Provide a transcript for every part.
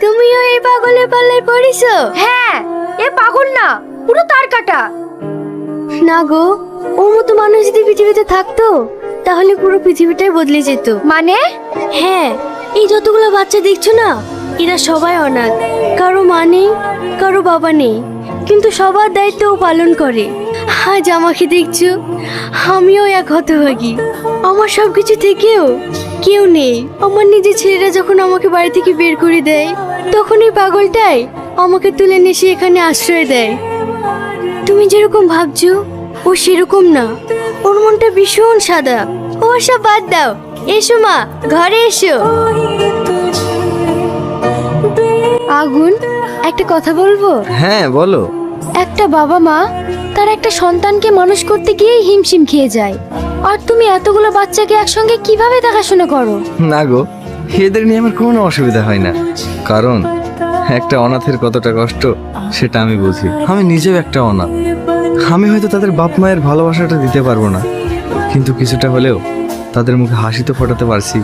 তুমিও এই পাগলের পাল্লায় পড়েছো? হ্যাঁ, এ পাগল না, পুরো তার কাটা। না গো, ওর মতো মানুষ যদি পৃথিবীতে থাকতো তাহলে পুরো পৃথিবীটাই বদলে যেত। মানে? হ্যাঁ, এই যতগুলো বাচ্চা দেখছো না, এরা সবাই অনাথ। কারো মা নেই, কারো বাবা নেই, কিন্তু সবার দায়িত্ব ও পালন করে। আজ আমাকে দেখছো, আমিও এক হতভাগী। আমার সবকিছু থেকেও কেউ নেই। আমার নিজের ছেলেরা যখন আমাকে বাড়ি থেকে বের করে দেয়, তখন এই পাগলটাই আমাকে তুলে নিয়ে এসে এখানে আশ্রয় দেয়। তুমি যেরকম ভাবছো ও সেরকম না, ওর মনটা ভীষণ সাদা। ও সব বাদ দাও, এসো মা, ঘরে এসো। আগুন, একটা কথা বলবো? হ্যাঁ বলো। একটা বাবা মা তার একটা সন্তানকে মানুষ করতে গিয়েই হিমশিম খেয়ে যায়, আর তুমি এতগুলো বাচ্চাকে একসঙ্গে কিভাবে দেখাশোনা করো? না গো, এদের নিয়ে আমার কোনো অসুবিধা হয় না, কারণ একটা অনাথের কতটা কষ্ট সেটা আমি বুঝি। আমি নিজেও একটা অনাথ। আমি হয়তো তাদের বাপ মায়ের ভালোবাসাটা দিতে পারবো না, কিন্তু কিছুটা হলেও তাদের মুখে হাসি তো ফোটাতে পারছি।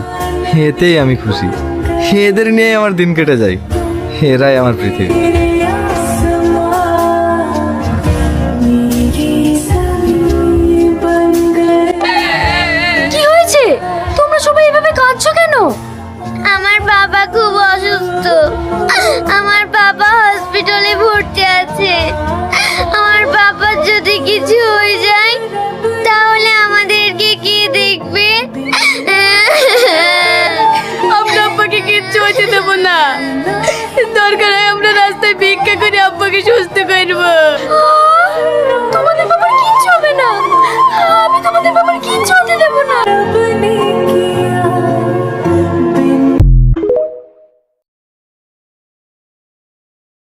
এতেই আমি খুশি। এদের নিয়ে আমার দিন কেটে যায়। এরাই আমার পৃথিবী। কি হয়েছে? তোমরা সবাই এভাবে কাঁদছো কেন? আমার বাবা খুব অসুস্থ। আমার বাবা হসপিটালে ভর্তি আছে। আমার বাবার যদি কিছু হয়ে যায় তাহলে আমাদেরকে কে দেখবে? আমরা আব্বাকে কিচ্ছু হতে দেবো না। দরকার হয় আমরা রাস্তায় ভিক্ষা করে আব্বাকে সুস্থ করে